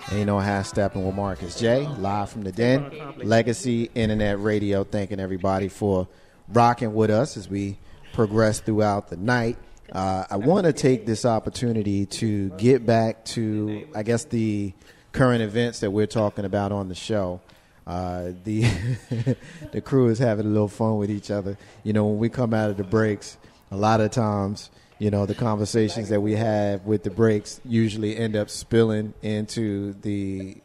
Ain't no half stepping with Marcus J. Live from the Den, Legacy Internet Radio. Thanking everybody for rocking with us as we progress throughout the night. I want to take this opportunity to get back to, I guess, the current events that we're talking about on the show. The crew is having a little fun with each other. You know, when we come out of the breaks, a lot of times, you know, the conversations that we have with the breaks usually end up spilling into the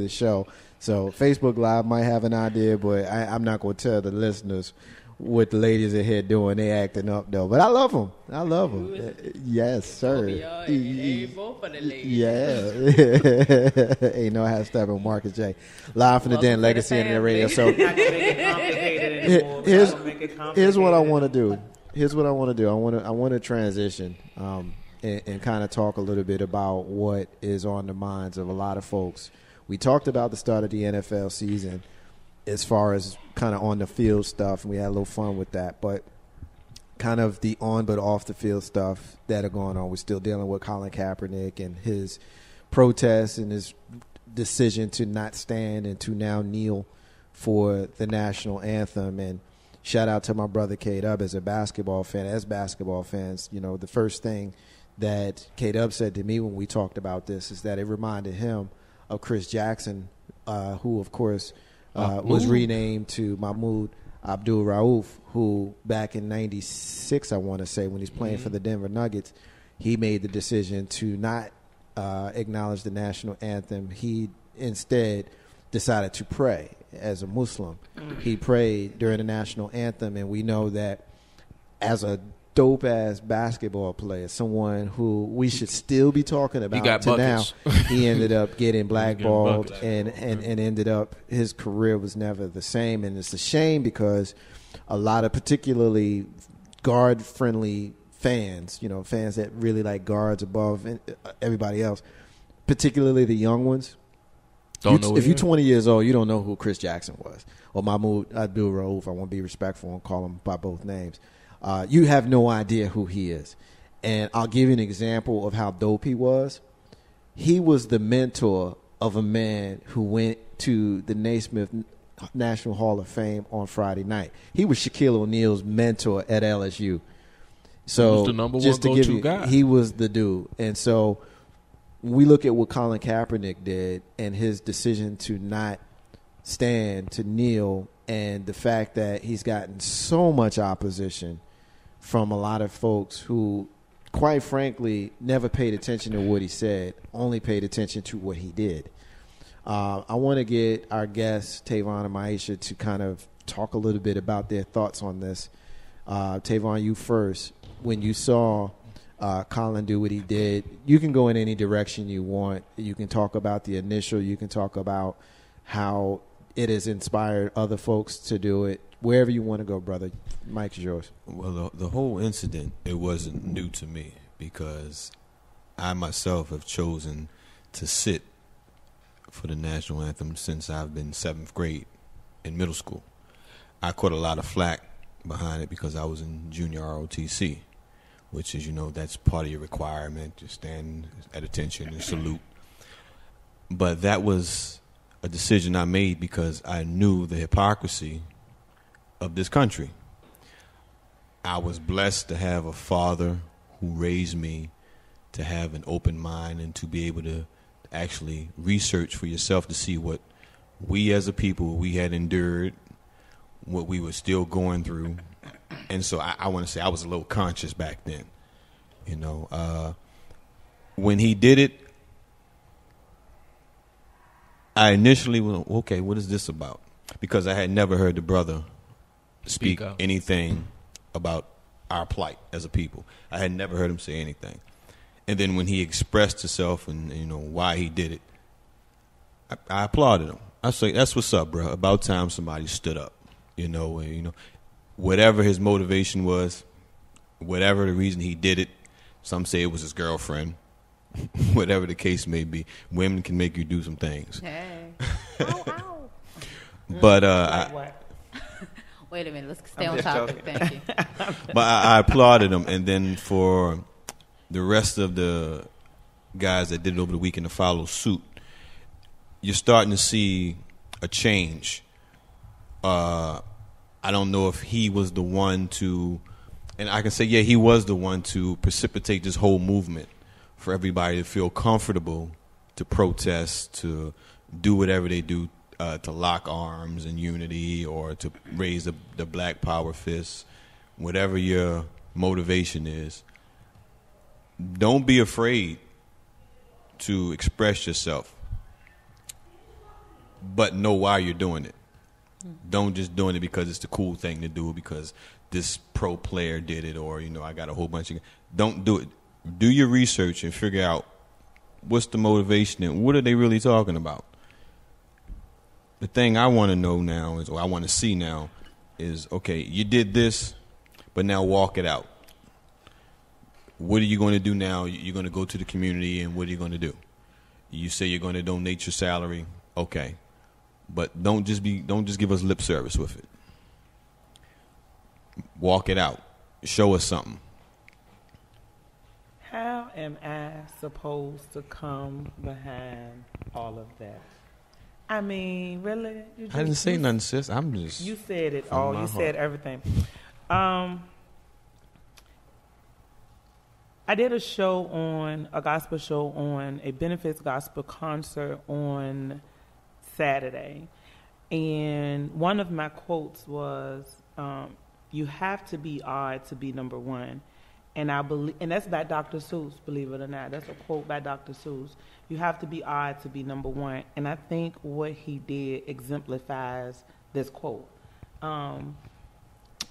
show. So Facebook Live might have an idea, but I'm not going to tell the listeners what the ladies are here doing. They acting up though, but I love them. Yes, sir. Yeah. Ain't no half stepping with Marcus J. Live from the Den, Legacy Internet Radio. So here's what I want to do. I want to transition and kind of talk a little bit about what is on the minds of a lot of folks. We talked about the start of the NFL season as far as kind of on the field stuff, and we had a little fun with that. But kind of the on but off the field stuff that are going on. We're still dealing with Colin Kaepernick and his protests and his decision to not stand and to now kneel for the national anthem. And shout out to my brother K-Dub as basketball fans, you know, the first thing that K-Dub said to me when we talked about this is that it reminded him of Chris Jackson, who, of course, was renamed to Mahmoud Abdul-Rauf, who back in 96, I want to say, when he's playing for the Denver Nuggets, he made the decision to not acknowledge the national anthem. He instead decided to pray as a Muslim. He prayed during the national anthem, and we know that as a dope-ass basketball player, someone who we should still be talking about to now, he ended up getting blackballed and ended up, his career was never the same. And it's a shame because a lot of particularly guard-friendly fans, you know, fans that really like guards above everybody else, particularly the young ones, if you're 20 years old, you don't know who Chris Jackson was. Or Mahmoud Abdul-Rauf, I want to be respectful and call him by both names. You have no idea who he is. And I'll give you an example of how dope he was. He was the mentor of a man who went to the Naismith National Hall of Fame on Friday night. He was Shaquille O'Neal's mentor at LSU. So he was the number one go-to guy. He was the dude. And so we look at what Colin Kaepernick did and his decision to not stand, to kneel, and the fact that he's gotten so much opposition from a lot of folks who, quite frankly, never paid attention to what he said, only paid attention to what he did. I want to get our guests, Tavon and Maisha, to kind of talk a little bit about their thoughts on this. Tavon, you first. When you saw Colin do what he did, you can go in any direction you want. You can talk about the initial. You can talk about how it has inspired other folks to do it. Wherever you want to go, brother. Mike's yours. Well, the whole incident, it wasn't new to me because I myself have chosen to sit for the national anthem since I've been 7th grade in middle school. I caught a lot of flack behind it because I was in junior ROTC, which is, you know, that's part of your requirement, to stand at attention and salute. But that was a decision I made because I knew the hypocrisy of this country. I was blessed to have a father who raised me to have an open mind and to be able to actually research for yourself to see what we as a people, we had endured, what we were still going through. And so I want to say I was a little conscious back then. You know, when he did it, I initially went, okay, what is this about? Because I had never heard the brother speak anything about our plight as a people. I had never heard him say anything. And then when he expressed himself and, you know, why he did it, I applauded him. I say, that's what's up, bro. About time somebody stood up. You know, whatever his motivation was, whatever the reason he did it, some say it was his girlfriend, whatever the case may be. Women can make you do some things. Hey. Ow, ow. But wait a minute, let's stay on topic. Thank you. But I applauded him, and then for the rest of the guys that did it over the weekend to follow suit, you're starting to see a change. I don't know if he was the one to, and I can say, yeah, he was the one to precipitate this whole movement for everybody to feel comfortable to protest, to do whatever they do, to lock arms in unity or to raise the Black Power fist, whatever your motivation is. Don't be afraid to express yourself, but know why you're doing it. Don't just doing it because it's the cool thing to do, because this pro player did it, or, I got a whole bunch of... Don't do it. Do your research and figure out what's the motivation and what are they really talking about. The thing I want to know now is, or I want to see now is, okay, you did this, but now walk it out. What are you going to do now? You're going to go to the community, and what are you going to do? You say you're going to donate your salary, okay, but don't just give us lip service with it. Walk it out. Show us something. How am I supposed to come behind all of that? I mean, really? I didn't say nothing, sis. I'm just... You said it all. You said everything. I did a gospel show on a benefits gospel concert on Saturday. And one of my quotes was, you have to be odd to be number one. And I believe, and that's by Dr. Seuss, believe it or not. That's a quote by Dr. Seuss. You have to be odd to be number one. And I think what he did exemplifies this quote.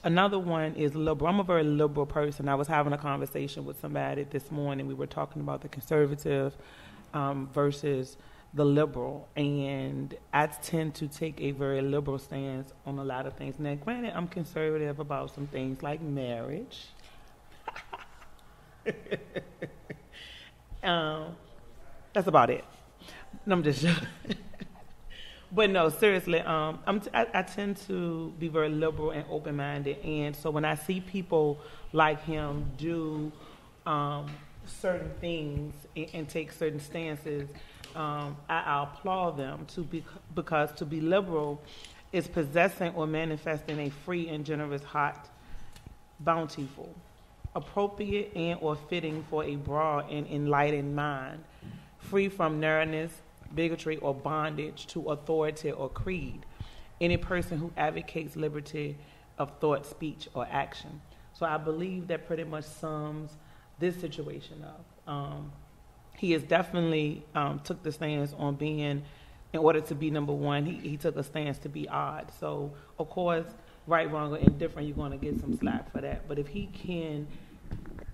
Another one is liberal. I'm a very liberal person. I was having a conversation with somebody this morning. We were talking about the conservative versus the liberal. And I tend to take a very liberal stance on a lot of things. Now, granted, I'm conservative about some things like marriage. That's about it. No, I'm just joking. But no, seriously, I tend to be very liberal and open-minded, and so when I see people like him do certain things and take certain stances, I applaud them because to be liberal is possessing or manifesting a free and generous heart, bountiful, appropriate and or fitting for a broad and enlightened mind, free from narrowness, bigotry, or bondage to authority or creed. Any person who advocates liberty of thought, speech, or action. So I believe that pretty much sums this situation up. He has definitely took the stance on being, in order to be number one, he took a stance to be odd. So, of course, right, wrong, or indifferent, you're going to get some slack for that. But if he can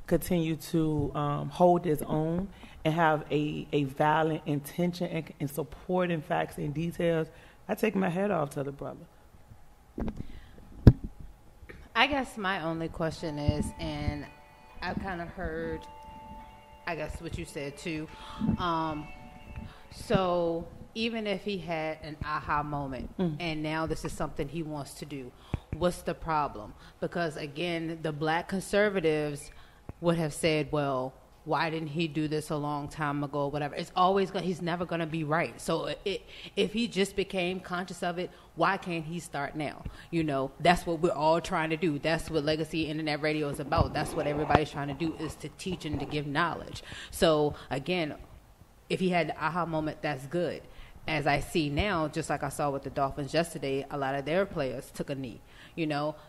continue to hold his own and have a valid intention and supporting facts and details, I take my head off to the brother. I guess my only question is, and I've kind of heard, I guess, what you said too. So even if he had an aha moment and now this is something he wants to do, what's the problem? Because again, the black conservatives would have said, well, why didn't he do this a long time ago, whatever. It's always he's never going to be right. So if he just became conscious of it, why can't he start now? That's what we're all trying to do. That's what Legacy Internet Radio is about. That's what everybody's trying to do, is to teach and to give knowledge. So again, if he had the aha moment, that's good. As I see now, just like I saw with the Dolphins yesterday, a lot of their players took a knee,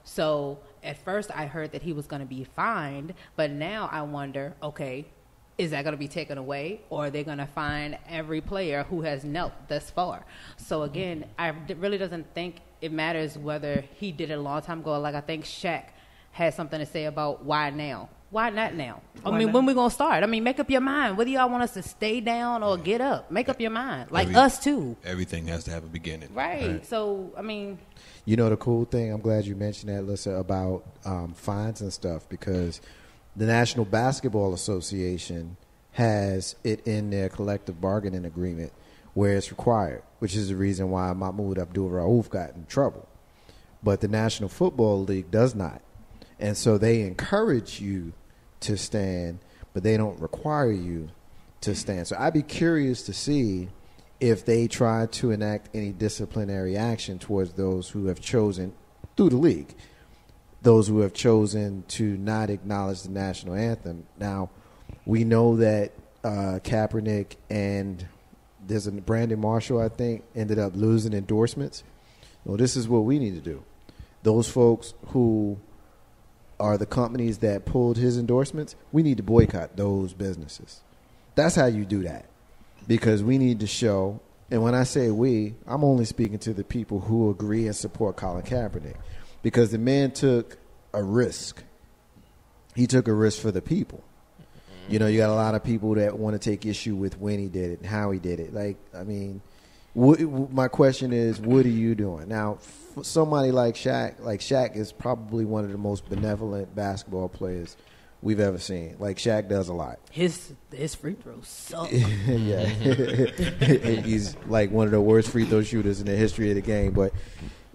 So at first I heard that he was going to be fined, but now I wonder, okay, is that going to be taken away, or are they going to fine every player who has knelt thus far? So again, I really doesn't think it matters whether he did it a long time ago. Like I think Shaq had something to say about why now. Why not now? When we going to start? Make up your mind. Whether y'all want us to stay down or get up, make up your mind. Like us too. Everything has to have a beginning. Right. So, the cool thing, I'm glad you mentioned that, Lissa, about fines and stuff, because the National Basketball Association has it in their collective bargaining agreement where it's required, which is the reason why Mahmoud Abdul-Rauf got in trouble. But the National Football League does not. And so they encourage you to stand, but they don't require you to stand. So I'd be curious to see if they try to enact any disciplinary action towards those who have chosen, through the league, those who have chosen to not acknowledge the national anthem. Now, we know that Kaepernick and there's a Brandon Marshall, I think, ended up losing endorsements. Well, this is what we need to do. Those folks who are the companies that pulled his endorsements, we need to boycott those businesses. That's how you do that. Because we need to show, and when I say we, I'm only speaking to the people who agree and support Colin Kaepernick. Because the man took a risk. He took a risk for the people. You know, you got a lot of people that want to take issue with when he did it and how he did it. Like, I mean, my question is, what are you doing? Now, for somebody like Shaq is probably one of the most benevolent basketball players we've ever seen. Like, Shaq does a lot. His free throws suck. Yeah. He's like one of the worst free throw shooters in the history of the game. But,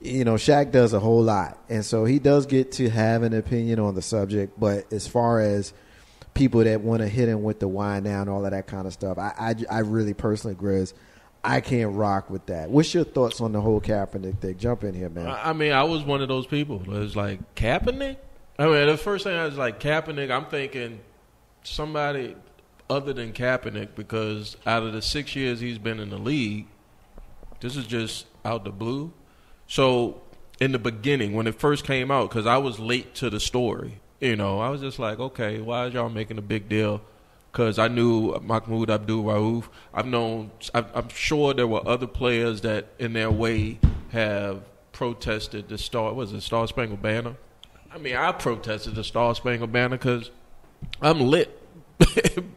you know, Shaq does a whole lot. And so he does get to have an opinion on the subject. But as far as people that want to hit him with the wine now and all of that kind of stuff, I really personally, Grizz, I can't rock with that. What's your thoughts on the whole Kaepernick thing? Jump in here, man. I mean, I was one of those people. It was like, Kaepernick? I mean, the first thing I was like, Kaepernick, I'm thinking somebody other than Kaepernick, because out of the 6 years he's been in the league, this is just out the blue. So in the beginning, when it first came out, because I was late to the story, you know, I was just like, okay, why is y'all making a big deal? Because I knew Mahmoud Abdul-Rauf. I'm sure there were other players that in their way have protested the Star Spangled Banner? I mean, I protested the Star Spangled Banner because I'm lit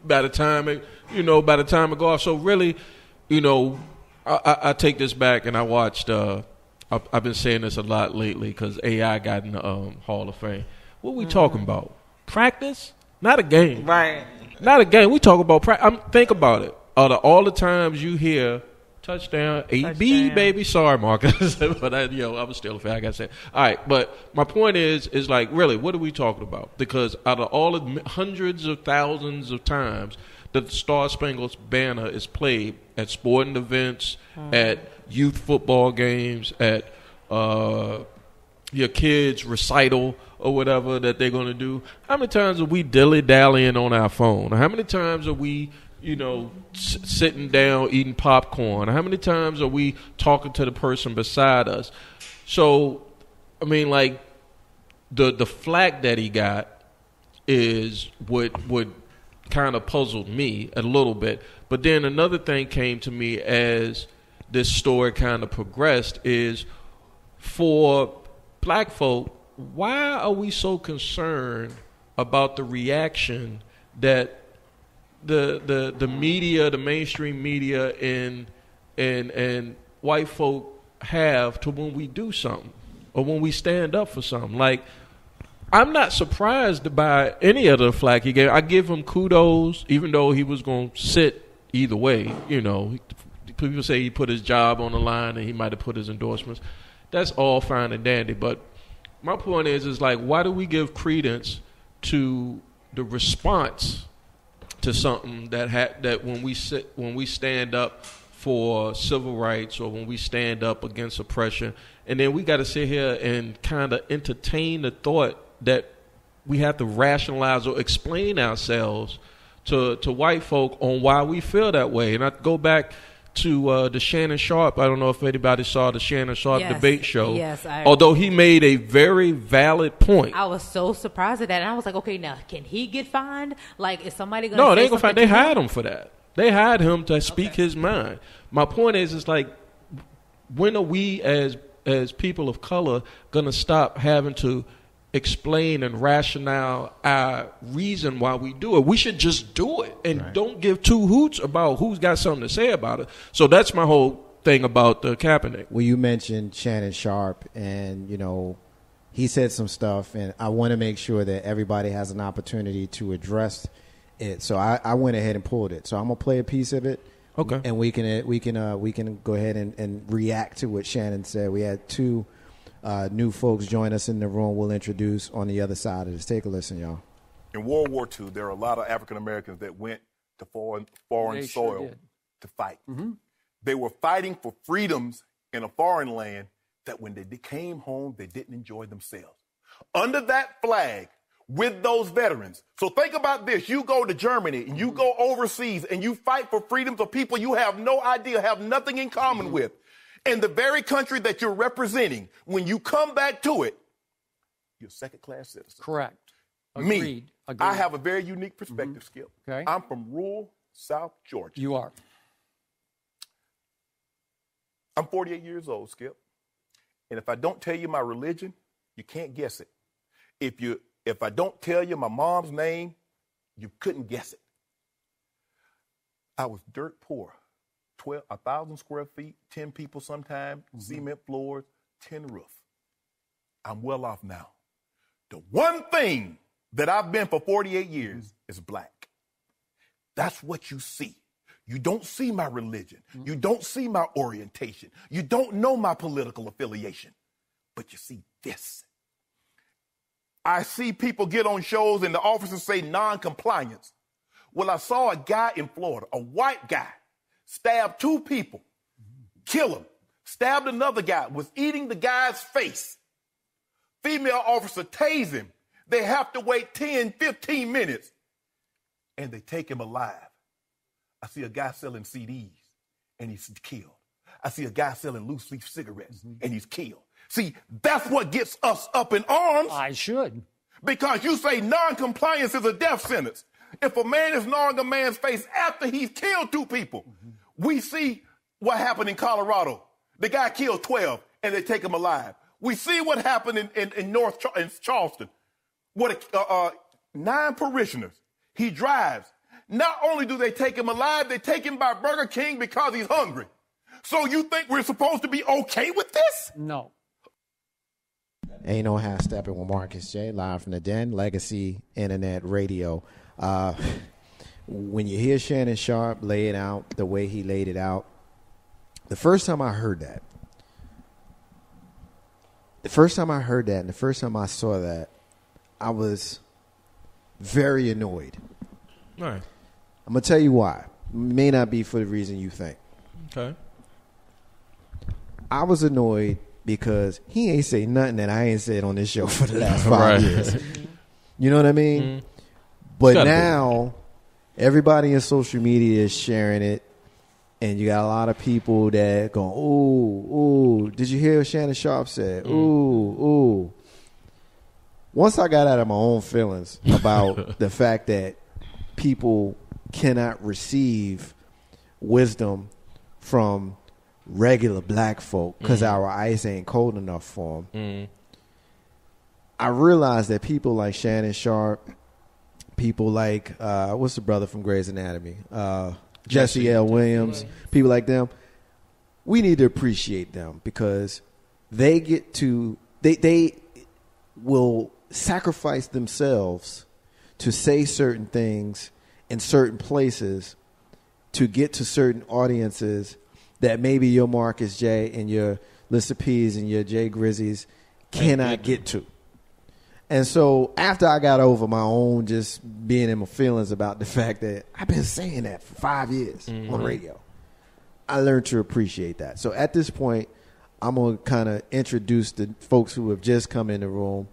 by the time it go off. So really, you know, I take this back and I watched, I've been saying this a lot lately because AI got in the Hall of Fame. What are we talking about? Practice? Not a game. Right. Not a game. We talk about practice. Think about it. Out of all the times you hear touchdown, 8B, baby. Sorry, Marcus. But I was still a fan. I got to say. All right. But my point is like, really, what are we talking about? Because out of all the hundreds of thousands of times that the Star Spangled Banner is played at sporting events, at youth football games, at your kids' recital or whatever that they're going to do, how many times are we dilly-dallying on our phone? How many times are we, you know, sitting down eating popcorn? How many times are we talking to the person beside us? So, I mean, like, the flack that he got is what kind of puzzled me a little bit. But then another thing came to me as this story kind of progressed is, for black folk, why are we so concerned about the reaction that the media, the mainstream media, and white folk have to when we do something or when we stand up for something? Like, I'm not surprised by any of the flack he gave. I give him kudos, even though he was going to sit either way. You know, people say he put his job on the line and he might have put his endorsements. That's all fine and dandy, but my point is like, why do we give credence to the response to something that when we stand up for civil rights or when we stand up against oppression, and then we got to sit here and kind of entertain the thought that we have to rationalize or explain ourselves to white folk on why we feel that way. And I go back to the Shannon Sharpe. I don't know if anybody saw the Shannon Sharpe debate show. Yes, although he made a very valid point. I was so surprised at that, and I was like, okay, now can he get fined? Like, is somebody going? No, they ain't gonna find. They hired him for that. They hired him to speak his mind. My point is like, when are we as people of color gonna stop having to explain and rationale our reason why we do it? We should just do it and don't give two hoots about who's got something to say about it. So that's my whole thing about the Kaepernick. Well, you mentioned Shannon Sharpe, and you know, he said some stuff, and I want to make sure that everybody has an opportunity to address it. So I went ahead and pulled it. So I'm gonna play a piece of it. Okay. And we can go ahead and react to what Shannon said. We had two new folks join us in the room. We'll introduce on the other side of this. Take a listen, y'all. In World War II, there are a lot of African Americans that went to foreign They soil sure did. to fight. They were fighting for freedoms in a foreign land that when they came home, they didn't enjoy themselves. Under that flag, with those veterans. So think about this. You go to Germany and you go overseas and you fight for freedoms of people you have no idea, have nothing in common with. In the very country that you're representing, when you come back to it, you're a second-class citizen. Correct. Me, Agreed. I have a very unique perspective, Skip. Okay. I'm from rural South Georgia. You are. I'm 48 years old, Skip. And if I don't tell you my religion, you can't guess it. If I don't tell you my mom's name, you couldn't guess it. I was dirt poor. 1,000 square feet, 10 people sometime, cement floors, tin roof. I'm well off now. The one thing that I've been for 48 years is black. That's what you see. You don't see my religion. You don't see my orientation. You don't know my political affiliation. But you see this. I see people get on shows and the officers say non-compliance. Well, I saw a guy in Florida, a white guy, stabbed 2 people, kill him, stabbed another guy, was eating the guy's face. Female officer tased him. They have to wait 10, 15 minutes, and they take him alive. I see a guy selling CDs, and he's killed. I see a guy selling loose leaf cigarettes, and he's killed. See, that's what gets us up in arms. I should. Because you say non-compliance is a death sentence. If a man is gnawing a man's face after he's killed 2 people, we see what happened in Colorado. The guy killed 12, and they take him alive. We see what happened in Charleston. 9 parishioners. He drives. Not only do they take him alive, they take him by Burger King because he's hungry. So you think we're supposed to be okay with this? No. Ain't no half stepping with Marcus J. Live from the Den, Legacy Internet Radio. When you hear Shannon Sharpe lay it out the way he laid it out, the first time I heard that, and the first time I saw that, I was very annoyed. All right. I'm going to tell you why. May not be for the reason you think. Okay. I was annoyed because he ain't say nothing that I ain't said on this show for the last 5 years. You know what I mean? But now everybody in social media is sharing it, and you got a lot of people that go, ooh, did you hear what Shannon Sharpe said? Ooh. Once I got out of my own feelings about the fact that people cannot receive wisdom from regular black folk because our ice ain't cold enough for them, I realized that people like Shannon Sharpe, people like what's the brother from Grey's Anatomy, Jesse L. Williams, people like them, we need to appreciate them because they get to they will sacrifice themselves to say certain things in certain places to get to certain audiences that maybe your Marcus J and your Lissa P's and your Jay Grizzies cannot get to. And so after I got over my own just being in my feelings about the fact that I've been saying that for 5 years on radio, I learned to appreciate that. So at this point, I'm going to kind of introduce the folks who have just come in the room,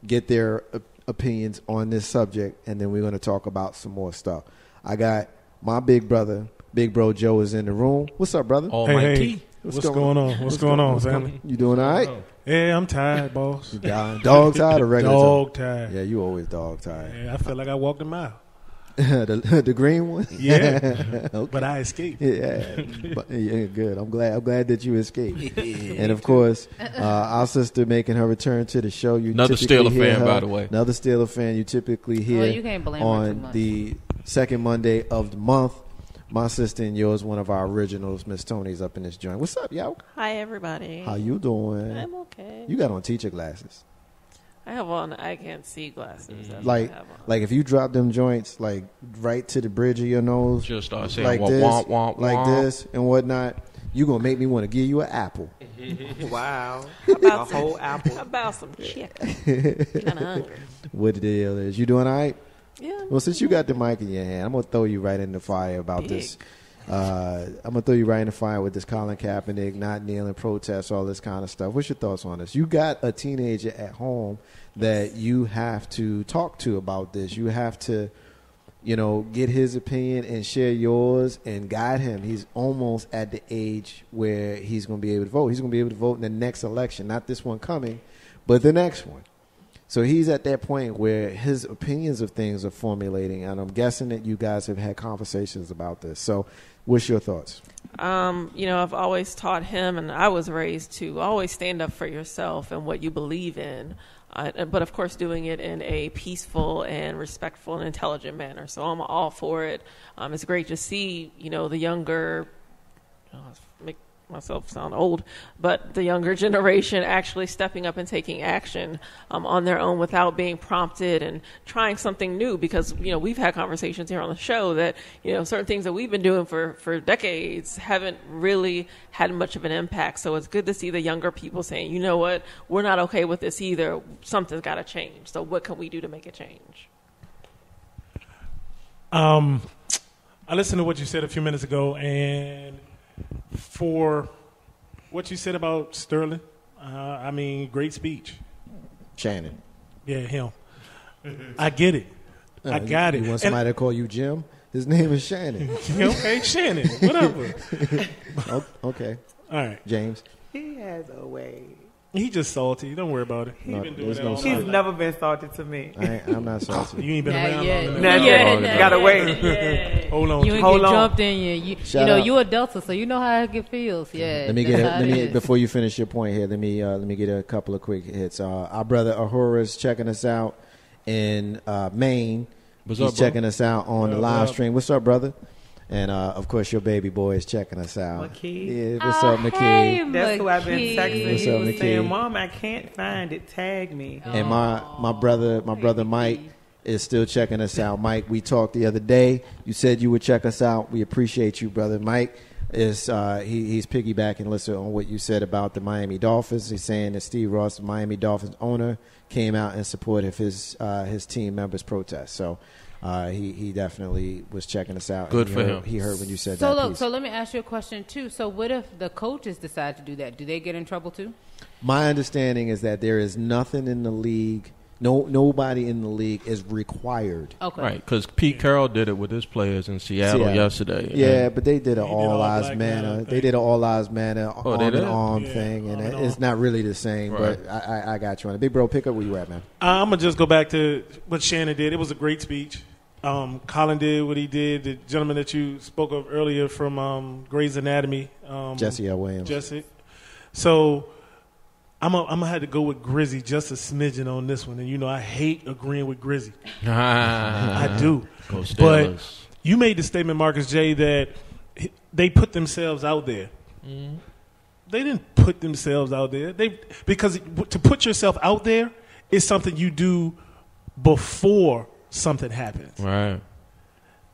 get their opinions on this subject, and then we're going to talk about some more stuff. I got my big brother, Big Bro Joe is in the room. What's up, brother? Hey. What's going on? What's going on, family? You doing all right? Yeah, I'm tired, boss. Dog tired or regular dog tired? Yeah, you always dog tired. Yeah, I feel like I walked a mile. the green one? Yeah. Okay. But I escaped. Yeah. Yeah, good. I'm glad that you escaped. And of course, our sister making her return to the show. You another Steeler fan, by the way. Another Steeler fan. You typically hear you can't blame her too on much. the second Monday of the month. My sister and yours, one of our originals, Miss Tony's up in this joint. What's up, yo? Hi, everybody. How you doing? I'm okay. You got on teacher glasses. I have on I can't see glasses. That's Like what I have on. if you drop them joints like right to the bridge of your nose, Just start saying like womp, this, womp, womp, like womp. this and whatnot, you gonna make me want to give you an apple. Wow. About whole apple. How about some chicken? Kind of hungry. What the deal is? You doing all right? Yeah. Well, since you got the mic in your hand, I'm gonna throw you right in the fire about Big. this. I'm gonna throw you right in the fire with this Colin Kaepernick not kneeling, protests, all this kind of stuff. What's your thoughts on this? You got a teenager at home that you have to talk to about this. You have to, get his opinion and share yours and guide him. He's almost at the age where he's going to be able to vote. He's going to be able to vote in the next election, not this one coming, but the next one. So he's at that point where his opinions of things are formulating, and I'm guessing that you guys have had conversations about this. So what's your thoughts? I've always taught him, and I was raised to always stand up for yourself and what you believe in, but of course doing it in a peaceful and respectful and intelligent manner. So I'm all for it. It's great to see, the younger, make myself sound old, but the younger generation actually stepping up and taking action on their own without being prompted and trying something new, because we've had conversations here on the show that certain things that we've been doing for decades haven't really had much of an impact. So it's good to see the younger people saying, you know what, we're not okay with this either, something's got to change. So what can we do to make it change? I listened to what you said a few minutes ago, and for what you said about Sterling, great speech. Shannon. Yeah, him. I get it. I got it. You want somebody to call you Jim? His name is Shannon. Okay, Shannon. Whatever. Okay. All right. James. He has a way. He just salty. Don't worry about it. He No, been doing there's that no all salty. He's night. never been salty to me. I'm not salty. You ain't been Not around yet. long Not enough. yet. not Gotta yet. wait. Yeah. Hold on. You ain't Hold get on. jumped in yet. Shout out. You a Delta, so you know how it feels. Yeah. Let me that's get how let it me is. before you finish your point here. Let me get a couple of quick hits. Our brother Ahura is checking us out in Maine. What's He's up, bro? checking us out on the What live up? stream. What's up, brother? And of course, your baby boy is checking us out. McKee. Yeah, what's up, McKee? Hey, That's who I've been McKee. texting. What's He up, was McKee? saying, Mom, I can't find it. Tag me. And my brother Mike is still checking us out. Mike, we talked the other day. You said you would check us out. We appreciate you, brother. Mike is he's piggybacking, listen, on what you said about the Miami Dolphins. He's saying that Steve Ross, the Miami Dolphins owner, came out in support of his team members' protest. So he definitely was checking us out. Good And for him. He heard when you said So that look, piece. so let me ask you a question too. So what if the coaches decide to do that? Do they get in trouble too? My understanding is that there is nothing in the league. Nobody in the league is required. Okay. Right, because Pete Carroll did it with his players in Seattle yesterday. Yeah, but they did an He did all all lives black matter. matter they thing. did an all lives matter Oh, arm they and did? arm Yeah, thing, and arm and it's arm. not really the same. Right. But I got you on it. Big bro, pick up where you at, man. I'm going to just go back to what Shannon did. It was a great speech. Colin did what he did. The gentleman that you spoke of earlier from Grey's Anatomy. Jesse L. Williams. Jesse. So I'm gonna have to go with Grizzy just a smidgen on this one. And, I hate agreeing with Grizzy. I do. Go But Steelers. you made the statement, Marcus J., that they put themselves out there. They didn't put themselves out there. Because to put yourself out there is something you do before something happens. Right.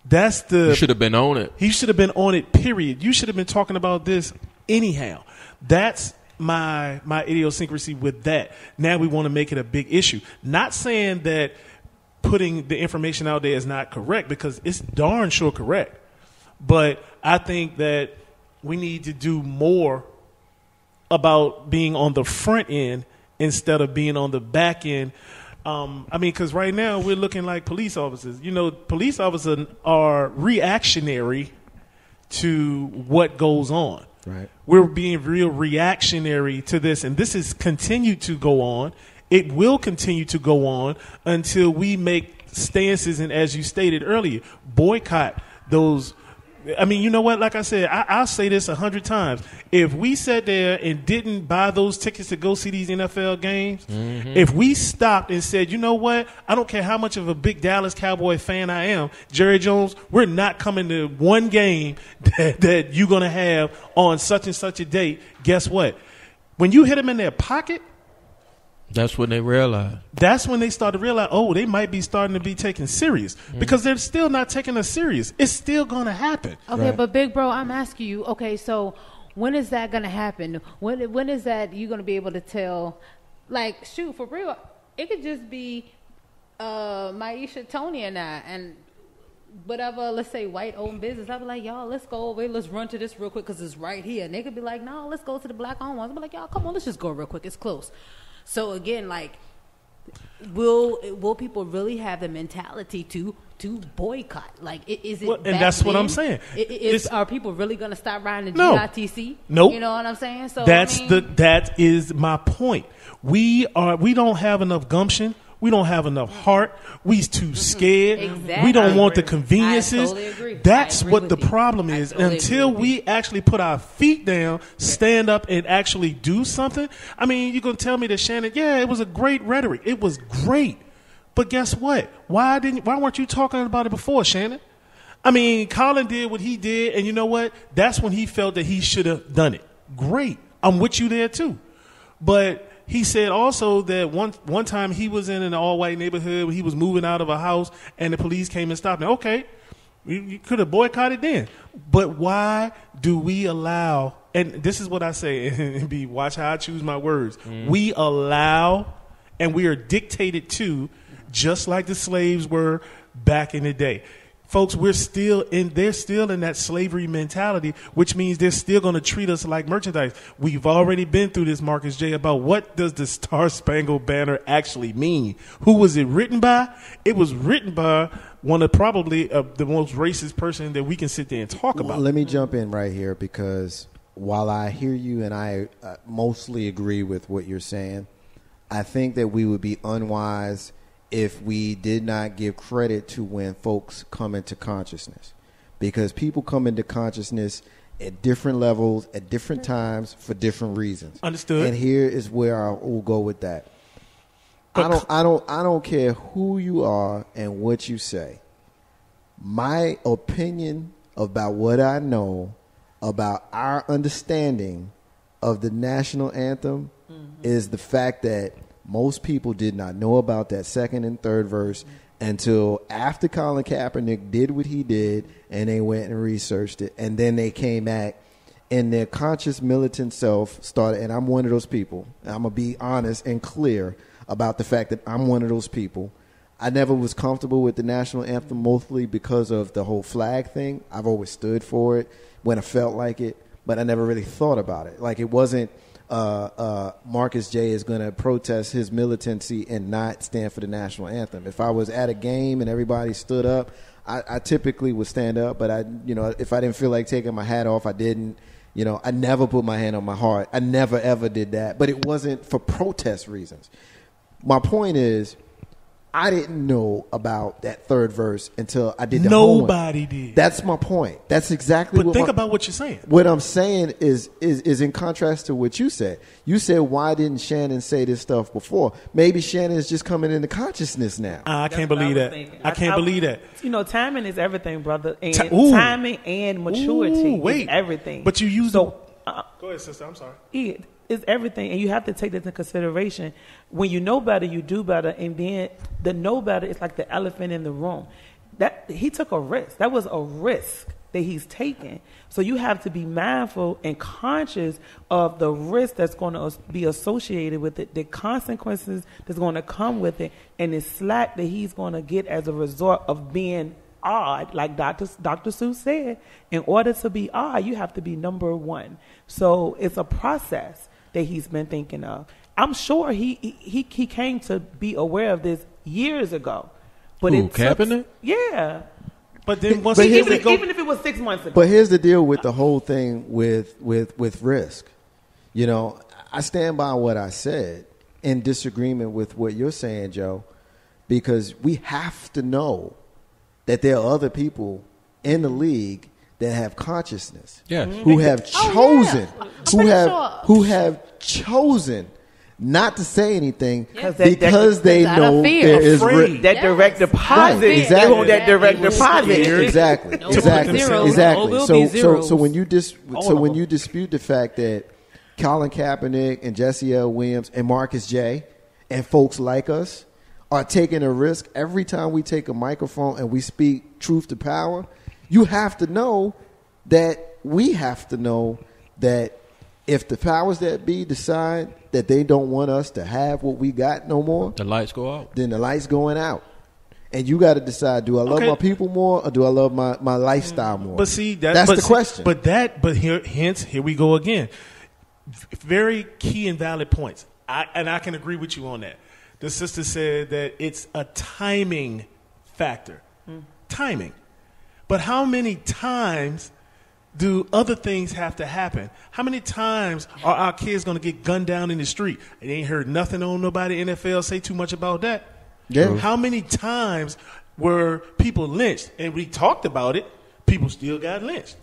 That's You should have been on it. he should have been on it, period. You should have been talking about this anyhow. That's my idiosyncrasy with that. Now we want to make it a big issue. Not saying that putting the information out there is not correct, because it's darn sure correct. But I think that we need to do more about being on the front end instead of being on the back end. Because right now we're looking like police officers. Police officers are reactionary to what goes on. Right. We're being real reactionary to this, and this is continued to go on. It will continue to go on until we make stances, and as you stated earlier, boycott those. You know what? Like I said, I'll say this 100 times. If we sat there and didn't buy those tickets to go see these NFL games, if we stopped and said, you know what? I don't care how much of a big Dallas Cowboy fan I am, Jerry Jones, we're not coming to one game that you're going to have on such and such a date. Guess what? When you hit them in their pocket, That's when they realized. that's when they start to realize, they might be starting to be taken serious, because they're still not taking us serious. It's still going to happen. Okay, Right. but big bro, I'm asking you. Okay, so when is that gonna happen? When is that you gonna be able to tell? Like, shoot, for real, it could just be Maisha, Tony, and I, and whatever, let's say white owned business, I'd be like, y'all, let's go away, let's run to this real quick because it's right here. And they could be like, no, let's go to the black owned ones. I'd be like, y'all, come on, let's just go real quick, it's close. So again, like, will people really have the mentality to boycott? Like, is it? Well, and that's what I'm saying. Are people really going to stop riding the No. GITC? Nope. You know what I'm saying? So that is my point. We don't have enough gumption. We don't have enough heart. We too scared. Exactly. We don't want the conveniences. I totally agree. That's I agree what with the you. problem I is. totally Until agree with we actually put our feet down, stand up, and actually do something. I mean, you're going to tell me that, Shannon, yeah, it was a great rhetoric. It was great. But guess what? Why weren't you talking about it before, Shannon? I mean, Colin did what he did, and you know what? That's when he felt that he should have done it. Great. I'm with you there, too. But he said also that one time he was in an all-white neighborhood when he was moving out of a house, and the police came and stopped him. Okay, you could have boycotted then. But why do we allow, and this is what I say, and watch how I choose my words. We allow, and we are dictated to, just like the slaves were back in the day. Folks, they're still in that slavery mentality, which means they're still going to treat us like merchandise. We've already been through this, Marcus J., about what does the Star-Spangled Banner actually mean? Who was it written by? It was written by one of probably the most racist person that we can sit there and talk about. Let me jump in right here, because while I hear you and I mostly agree with what you're saying, I think that we would be unwise if we did not give credit to when folks come into consciousness, because people come into consciousness at different levels, at different times, for different reasons. Understood. And here is where I will go with that. I don't care who you are and what you say. My opinion about what I know about our understanding of the national anthem is the fact that most people did not know about that second and third verse until after Colin Kaepernick did what he did, and they went and researched it, and then they came back and their conscious militant self started. And I'm one of those people. I'm gonna be honest and clear about the fact that I'm one of those people. I never was comfortable with the national anthem, mostly because of the whole flag thing. I've always stood for it when I felt like it, but I never really thought about it. Like, it wasn't Marcus J. is going to protest his militancy and not stand for the national anthem. If I was at a game and everybody stood up, I typically would stand up, but if I didn't feel like taking my hat off, I didn't. I never put my hand on my heart. I never, ever did that, but it wasn't for protest reasons. My point is, I didn't know about that third verse until I did the homework. Nobody did. That's my point. That's exactly But think about what you're saying. What I'm saying is in contrast to what you said. You said, why didn't Shannon say this stuff before? Maybe Shannon is just coming into consciousness now. I can't believe that. I can't believe that. Timing is everything, brother. And timing and maturity is everything. But you use go ahead, sister. I'm sorry. It's everything, and you have to take that into consideration. When you know better, you do better, and then the know better is like the elephant in the room. That he took a risk. That was a risk that he's taking. So you have to be mindful and conscious of the risk that's going to be associated with it, the consequences that's going to come with it, and the slack that he's going to get as a result of being odd. Like Dr. Seuss said, in order to be odd, you have to be number one. So it's a process that he's been thinking of. I'm sure he came to be aware of this years ago. But Kaepernick? Yeah. But then even if it was 6 months ago. But here's the deal with the whole thing with risk. I stand by what I said in disagreement with what you're saying, Joe, because we have to know that there are other people in the league that have consciousness, who have chosen, who have chosen not to say anything because they know there is that direct deposit. Right, exactly. They want that direct deposit. Exactly. So when you dispute the fact that Colin Kaepernick and Jesse L. Williams and Marcus J. and folks like us are taking a risk every time we take a microphone and we speak truth to power, you have to know that we have to know that if the powers that be decide that they don't want us to have what we got no more, The lights go out. then the light's going out. And you got to decide, do I love my people more or do I love my lifestyle more? But see, that's the question. But here we go again. Very key and valid points. I can agree with you on that. The sister said that it's a timing factor. Timing. But how many times do other things have to happen? How many times are our kids going to get gunned down in the street? And they ain't heard nothing on nobody NFL say too much about that. Yeah. How many times were people lynched? And we talked about it. People still got lynched.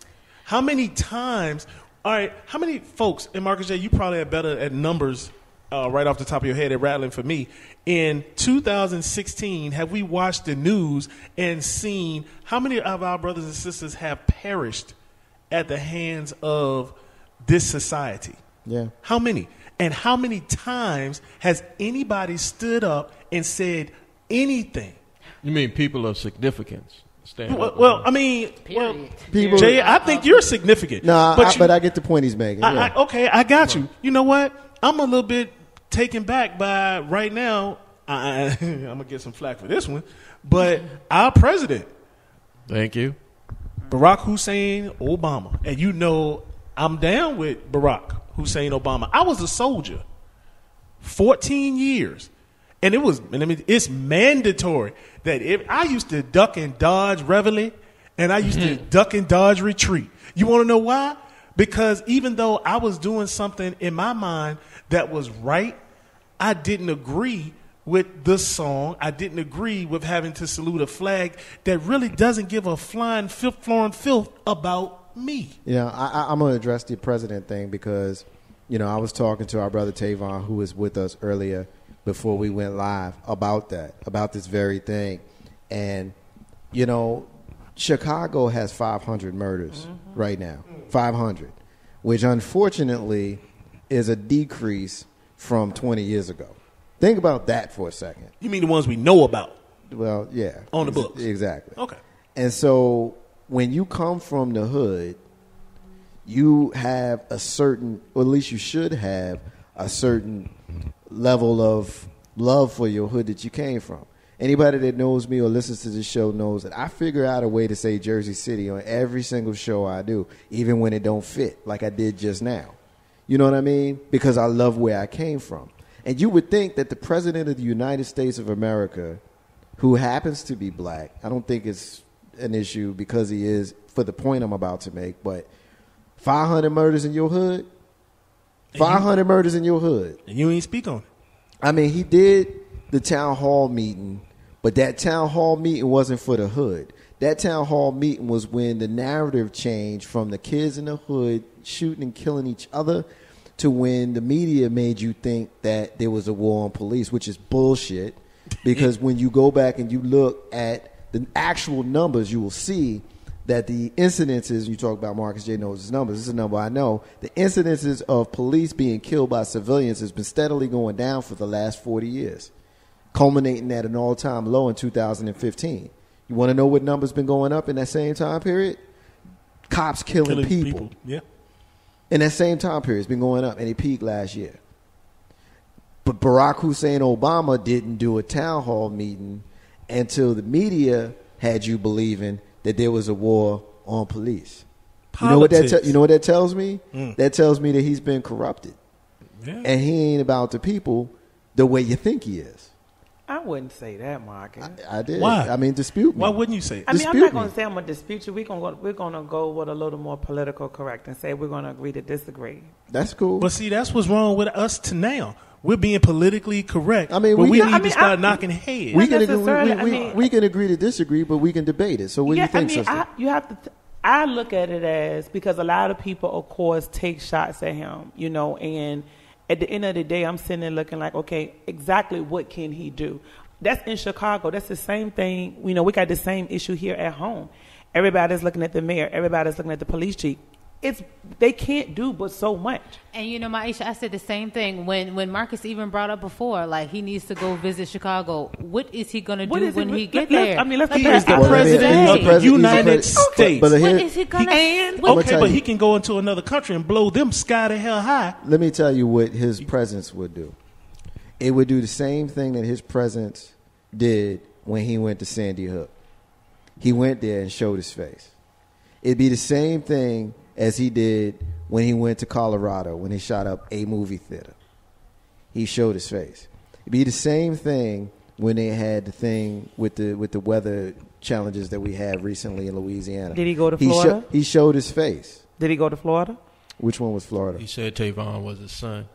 How many times? All right. How many folks? And Marcus J., you probably are better at numbers right off the top of your head at rattling for me. In 2016, have we watched the news and seen how many of our brothers and sisters have perished at the hands of this society? Yeah. How many? And how many times has anybody stood up and said anything? You mean people of significance? Well, I mean, People, Jay, I think you're significant. No, but I get the point he's making. Yeah. Okay, I got you. You know what? I'm a little bit taken back by right now. I'm going to get some flack for this one. But our president. Thank you. Barack Hussein Obama. And you know I'm down with Barack Hussein Obama. I was a soldier. 14 years. And it's mandatory that if I used to duck and dodge reveille, and I used to duck and dodge retreat. You want to know why? Because even though I was doing something in my mind that was right, I didn't agree with the song. I didn't agree with having to salute a flag that really doesn't give a flying filth about me. Yeah, I'm going to address the president thing because, I was talking to our brother Tavon, who was with us earlier before we went live about this very thing. And, Chicago has 500 murders right now, 500, which unfortunately is a decrease from 20 years ago. Think about that for a second. You mean the ones we know about? Well, yeah. On the books. Exactly. Okay. And so when you come from the hood, you have a certain, or at least you should have a certain level of love for your hood that you came from. Anybody that knows me or listens to this show knows that I figure out a way to say Jersey City on every single show I do, even when it don't fit, like I did just now. You know what I mean? Because I love where I came from. And you would think that the president of the United States of America, who happens to be black, I don't think it's an issue because he is, for the point I'm about to make, but 500 murders in your hood? 500 murders in your hood. And you ain't speak on it. I mean, he did the town hall meeting, but that town hall meeting wasn't for the hood. That town hall meeting was when the narrative changed from the kids in the hood shooting and killing each other to when the media made you think that there was a war on police, which is bullshit. Because when you go back and you look at the actual numbers, you will see that the incidences, you talk about Marcus J. knows his numbers, this is a number I know, the incidences of police being killed by civilians has been steadily going down for the last 40 years, culminating at an all-time low in 2015. You want to know what number's been going up in that same time period? Cops killing people. Yeah. In that same time period, it's been going up, and it peaked last year. But Barack Hussein Obama didn't do a town hall meeting until the media had you believing that there was a war on police. You know what that tells me? That tells me that he's been corrupted. Yeah. And he ain't about the people the way you think he is. I wouldn't say that, Marcus. I did. Why? I mean, dispute me. Why wouldn't you say it? I mean, I'm not going to say I'm going to dispute you. We're going to go with a little more political correct and say we're going to agree to disagree. That's cool. But see, that's what's wrong with us to now. We're being politically correct. I mean, we need to start knocking heads. We can agree to disagree, but we can debate it. So what do you think, sister? You have to. I look at it as, because a lot of people, of course, take shots at him, and at the end of the day, I'm sitting there looking like, okay, exactly what can he do? That's in Chicago. That's the same thing. We got the same issue here at home. Everybody's looking at the mayor. Everybody's looking at the police chief. they can't do but so much. And Maisha, I said the same thing when Marcus even brought up before, like he needs to go visit Chicago. What is he gonna do when he get there? I mean, let's He compare is the apples to president of the apples. United States. But What here, is he gonna? Okay, but he can go into another country and blow them sky to hell high. let me tell you what his presence would do. It would do the same thing that his presence did when he went to Sandy Hook. He went there and showed his face. It'd be the same thing as he did when he went to Colorado when he shot up a movie theater. He showed his face. It'd be the same thing when they had the thing with the weather challenges that we had recently in Louisiana. Did he go to Florida? He showed his face. Did he go to Florida? Which one was Florida? He said Tavon was his son.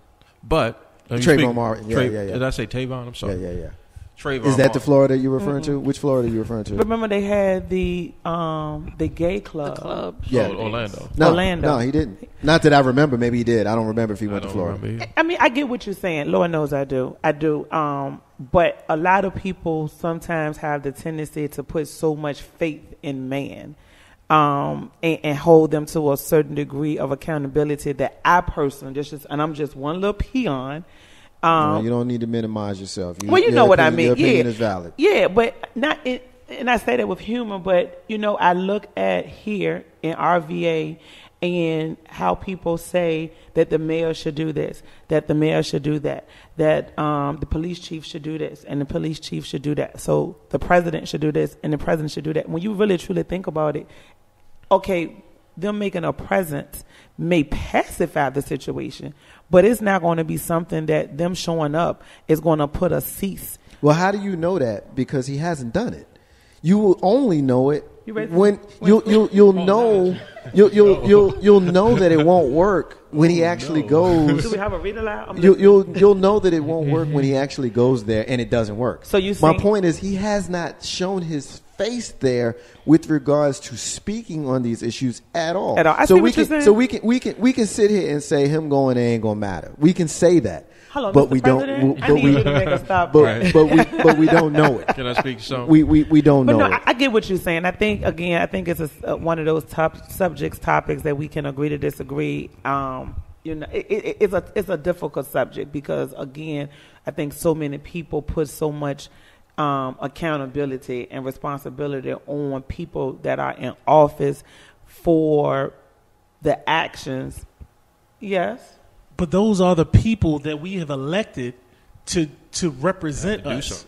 But Trayvon Martin. Yeah. Did I say Tavon? I'm sorry. Yeah. Trayvon Is that Martin. the Florida you're referring to? Which Florida are you referring to? Remember they had the gay club. The club. Yeah. Orlando. Orlando. No, he didn't. Not that I remember. Maybe he did. I don't remember if he went to I don't Florida. remember either. I mean, I get what you're saying. Lord knows I do. But a lot of people sometimes have the tendency to put so much faith in man and hold them to a certain degree of accountability that I personally, and I'm just one little peon. You don't need to minimize yourself. You know what I mean. Your opinion Yeah, is valid. Yeah, but not. And I say that with humor. But I look at here in RVA and how people say that the mayor should do this, that the mayor should do that, that the police chief should do this, and the police chief should do that. So the president should do this, and the president should do that. When you really truly think about it, okay, them making a presence may pacify the situation, but it's not going to be something that them showing up is going to put a cease. Well, how do you know that? Because he hasn't done it. You will only know it when you'll know you'll know that it won't work when he actually goes. Do we have a read aloud? You'll know that it won't work when he actually goes there and it doesn't work. So my point is he has not shown his face there with regards to speaking on these issues at all. So we can sit here and say him going there ain't gonna matter. We can say that. Hello, but Mr. we President, don't. I need you to make a stop. But we don't know it. Can I speak some? We don't know it. I get what you're saying. I think it's one of those topics that we can agree to disagree. It's a difficult subject because again, I think so many people put so much accountability and responsibility on people that are in office for the actions. Yes. But those are the people that we have elected to represent us,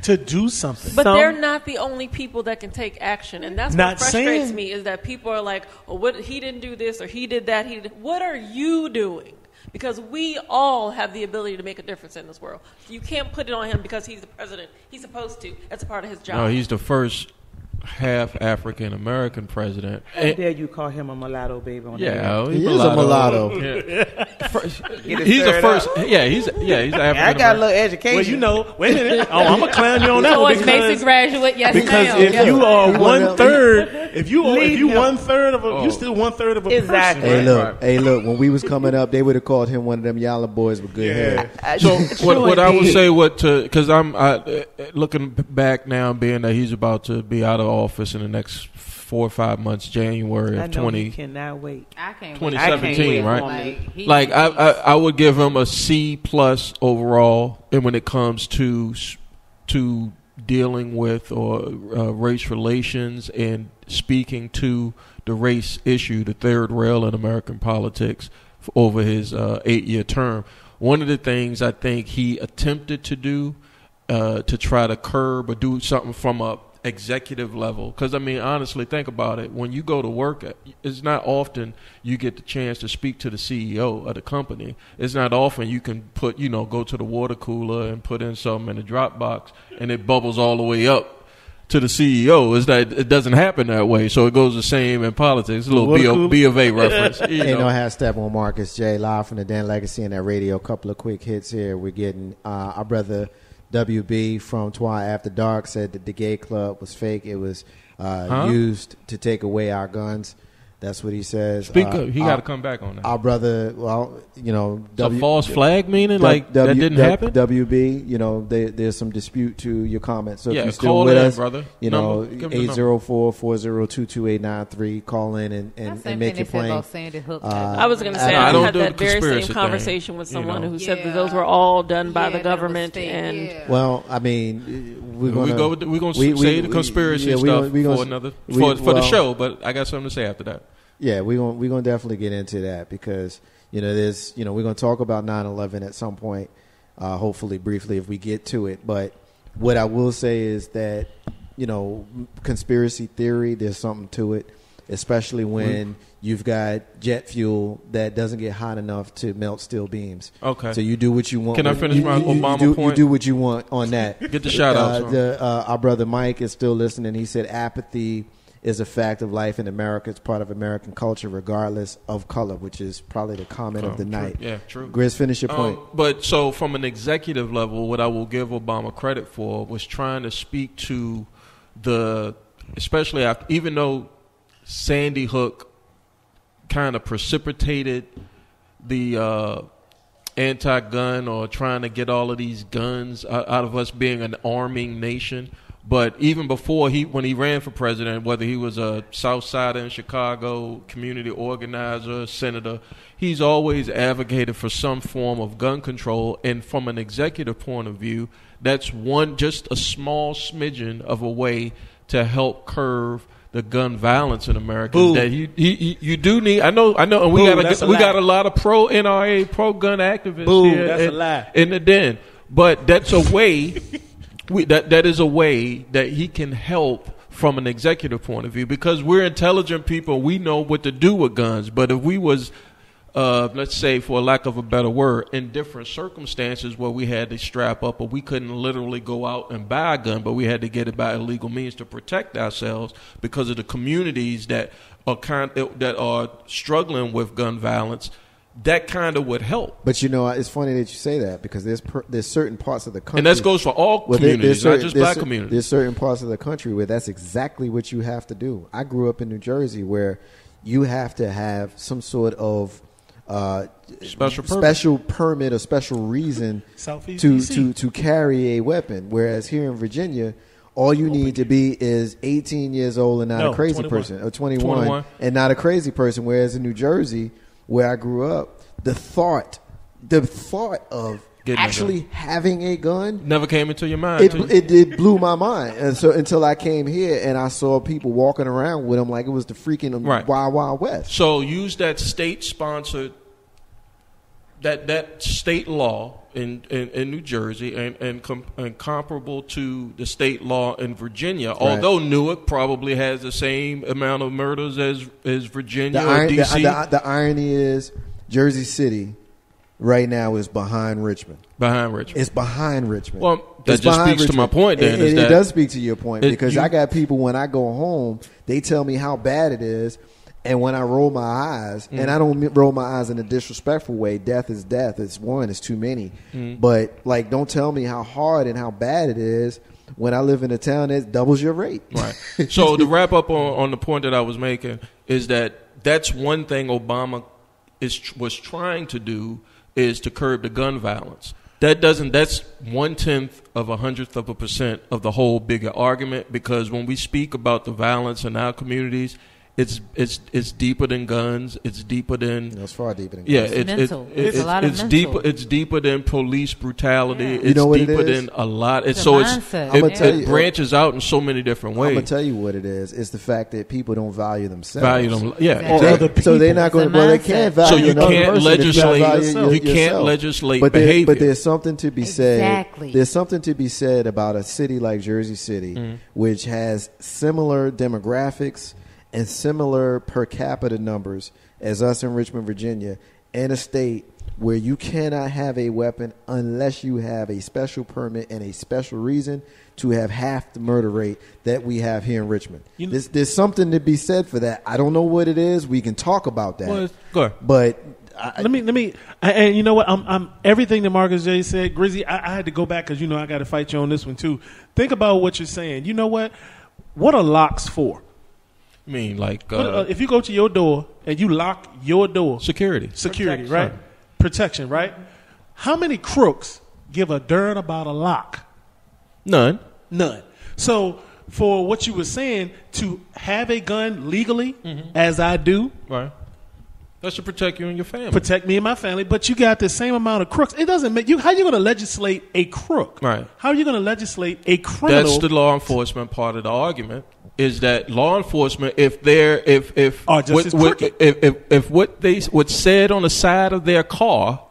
to do something. But they're not the only people that can take action, and that's what frustrates me is that people are like, "Oh, what he didn't do this or he did that." What are you doing? Because we all have the ability to make a difference in this world. You can't put it on him because he's the president. He's supposed to. That's a part of his job. No, he's the first half African American president. How dare you call him a mulatto, baby? He is a mulatto. He's the first. He's African. I got a little education. Well, wait a minute. I'm gonna clown you on that one because Mason graduate. Yes, because ma'am. if you are 1/3, if you 1/3 of a, you still 1/3 of a exactly. person. Hey, look. When we was coming up, they would have called him one of them yalla boys with good hair. So what I would say, because I'm looking back now, being that he's about to be out of office in the next 4 or 5 months, January of cannot wait. I can't 2017, wait. right? I would give him a C+ overall, and when it comes to dealing with or race relations and speaking to the race issue, the third rail in American politics over his 8-year term. One of the things I think he attempted to do to try to curb or do something from a executive level, because I mean, honestly, think about it. When you go to work, it's not often you get the chance to speak to the CEO of the company. It's not often you can go to the water cooler and put in something in the drop box and it bubbles all the way up to the CEO. It doesn't happen that way. So it goes the same in politics. A little B of A reference. Ain't no half step on Marcus J. Live from the Dan Legacy and that radio. A couple of quick hits here. We're getting our brother WB from Twi After Dark said that the gay club was fake. It was used to take away our guns. That's what he says. Speak up. He got to come back on that. Our brother, well, So false flag meaning that didn't happen? WB, there's some dispute to your comment. So if you're still call with in, us, brother. 804-402-2893, call in and make your claim. I was going to say, I had that very same conversation with someone who said that those were all done by the government. Well, I mean, we're going to say the conspiracy stuff for the show, but I got something to say after that. Yeah, we're gonna definitely get into that because there's we're gonna talk about 9/11 at some point, hopefully briefly if we get to it. But what I will say is that conspiracy theory, there's something to it, especially when you've got jet fuel that doesn't get hot enough to melt steel beams. Okay, so you do what you want. Can I finish my Obama point? You do what you want on that. Get the shout out. Our brother Mike is still listening. He said apathy is a fact of life in America. It's part of American culture, regardless of color, which is probably the comment of the night. Yeah, true. Grizz, finish your point. But so from an executive level, what I will give Obama credit for was trying to speak to especially after, even though Sandy Hook kind of precipitated the anti-gun or trying to get all of these guns out of us being an arming nation. But even before when he ran for president, whether he was a South Sider in Chicago, community organizer, senator, he's always advocated for some form of gun control. And from an executive point of view, that's just a small smidgen of a way to help curb the gun violence in America. Boom. That you do need. I know, and we got a lot of pro NRA, pro gun activists here in the den. But that's a way. That is a way that he can help from an executive point of view because we're intelligent people. We know what to do with guns. But if we was, let's say, for lack of a better word, in different circumstances where we had to strap up or we couldn't literally go out and buy a gun, but we had to get it by illegal means to protect ourselves because of the communities that are struggling with gun violence, that kind of would help. But it's funny that you say that because there's certain parts of the country, and that goes for all communities, not just black communities. There's certain parts of the country where that's exactly what you have to do. I grew up in New Jersey where you have to have some sort of special permit or special reason to carry a weapon. Whereas here in Virginia, all you need to be is 18 years old and not a crazy 21. person, or 21 and not a crazy person. Whereas in New Jersey, where I grew up, the thought of actually having a gun never came into your mind. It blew my mind, and so until I came here and I saw people walking around with them like it was the freaking Wild Wild West. So use that state-sponsored, that state law in New Jersey and comparable to the state law in Virginia. Right. Although Newark probably has the same amount of murders as Virginia or D.C. The irony is Jersey City right now is behind Richmond. It's behind Richmond. Well, that just speaks to my point then. It does speak to your point because I got people when I go home, they tell me how bad it is. And when I roll my eyes, and I don't roll my eyes in a disrespectful way, death is death. It's too many. But don't tell me how hard and how bad it is when I live in a town that doubles your rate. Right. So to wrap up on the point that I was making is that's one thing Obama was trying to do is to curb the gun violence. That's 1/10 of 100% of the whole bigger argument because when we speak about the violence in our communities, it's deeper than guns. It's deeper than. It's far deeper than guns. Yeah, it's a lot of mental. It's deeper than police brutality. Yeah. It's deeper than a lot. It branches out in so many different ways. I'm gonna tell you what it is. It's the fact that people don't value themselves. Yeah. So they're not going to. Well, they can't value. So you can't legislate. You can't legislate behavior. But there's something to be said. Exactly. There's something to be said about a city like Jersey City, which has similar demographics and similar per capita numbers as us in Richmond, Virginia, and a state where you cannot have a weapon unless you have a special permit and a special reason to have half the murder rate that we have here in Richmond. There's something to be said for that. I don't know what it is. We can talk about that. Well, go ahead. But let me. And you know what? I'm everything that Marcus J said, Grizzy. I had to go back because I got to fight you on this one too. Think about what you're saying. You know what? What are locks for? I mean, like if you go to your door and you lock your door, security, protection. Right? Protection, right? How many crooks give a darn about a lock? None. So for what you were saying, to have a gun legally, as I do, right? That's to protect you and your family. Protect me and my family, but you got the same amount of crooks. It doesn't make you. How are you going to legislate a crook? Right. How are you going to legislate a criminal? That's the law enforcement part of the argument. Is that law enforcement? If what's said on the side of their car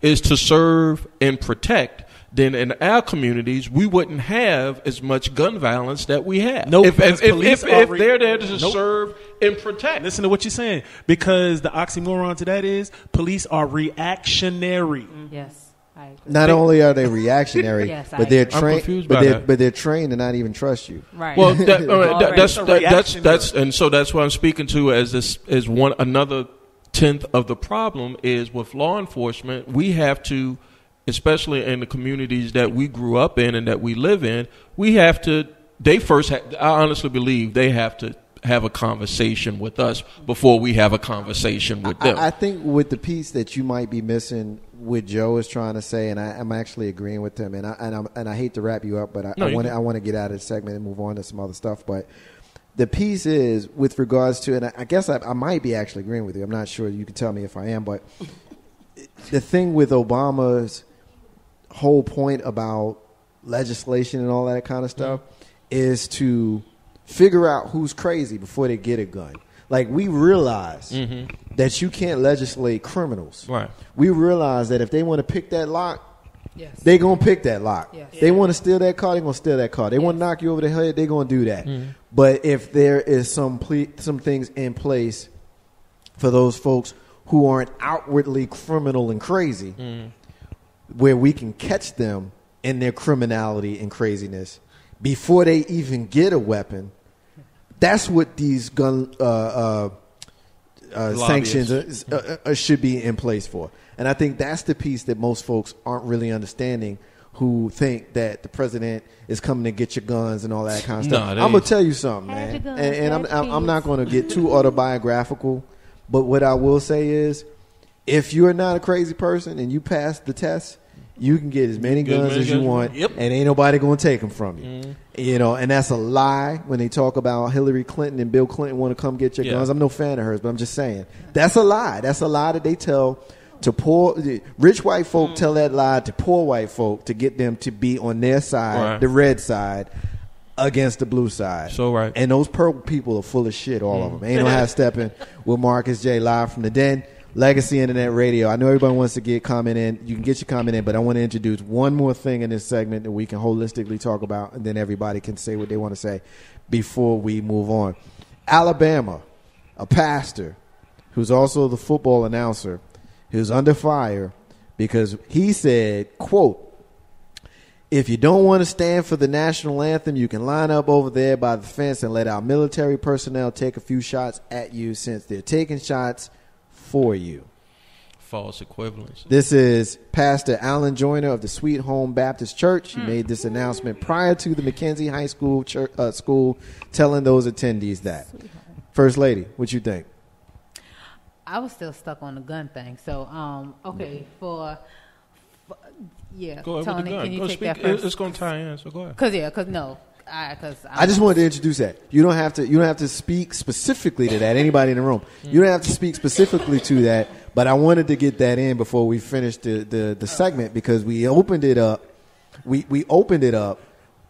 is to serve and protect, then in our communities we wouldn't have as much gun violence that we have. Nope, if they're there to serve and protect. Listen to what you're saying, because the oxymoron to that is police are reactionary. Yes, I agree. Not only are they reactionary, Yes, but they're I'm trained. confused by that. But they're trained to not even trust you. Right. Well, reactionary. so that's what I'm speaking to as another tenth of the problem is with law enforcement. We have to, especially in the communities that we grew up in and that we live in, we have to. I honestly believe they have to have a conversation with us before we have a conversation with them. I think with the piece that you might be missing, what Joe is trying to say, and I'm actually agreeing with him, and I hate to wrap you up, but I want to get out of the segment and move on to some other stuff. But the piece is with regards to, and I guess I might be actually agreeing with you. I'm not sure. You can tell me if I am, but the thing with Obama's whole point about legislation and all that kind of stuff is to figure out who's crazy before they get a gun. Like, we realize that you can't legislate criminals. Right. We realize that if they want to pick that lock, Yes. they going to pick that lock. Yes. They want to steal that car, they going to steal that car. They want to knock you over the head, they going to do that. But if there is some things in place for those folks who aren't outwardly criminal and crazy, where we can catch them in their criminality and craziness before they even get a weapon, that's what these gun sanctions should be in place for. And I think that's the piece that most folks aren't really understanding, who think that the president is coming to get your guns and all that kind of stuff. I'm going to tell you something, man. And I'm not going to get too autobiographical, but what I will say is, if you're not a crazy person and you pass the test, you can get as many guns as you want, and ain't nobody going to take them from you. You know, and that's a lie when they talk about Hillary Clinton and Bill Clinton want to come get your guns. I'm no fan of hers, but I'm just saying. That's a lie. That's a lie that they tell to poor rich white folk tell that lie to poor white folk to get them to be on their side, the red side, against the blue side. So right. And those purple people are full of shit, all of them. Ain't no half stepping with Marcus J. live from the Den. Legacy Internet Radio. I know everybody wants to get comment in. You can get your comment in, but I want to introduce one more thing in this segment that we can holistically talk about, and then everybody can say what they want to say before we move on. Alabama, a pastor who's also the football announcer, who's under fire because he said, quote, "If you don't want to stand for the national anthem, you can line up over there by the fence and let our military personnel take a few shots at you, since they're taking shots for you." False equivalency. This is Pastor Alan Joyner of the Sweet Home Baptist Church. He made this announcement prior to the McKenzie High School school telling those attendees that. First Lady, what you think? I was still stuck on the gun thing. So, okay, for yeah, Go ahead Tony, with the gun. can you Go take speak. that first? It's going to tie in, so go ahead. I just wanted to introduce that. You don't have to speak specifically to that. Anybody in the room, you don't have to speak specifically to that. But I wanted to get that in before we finished the segment, because we opened it up. We opened it up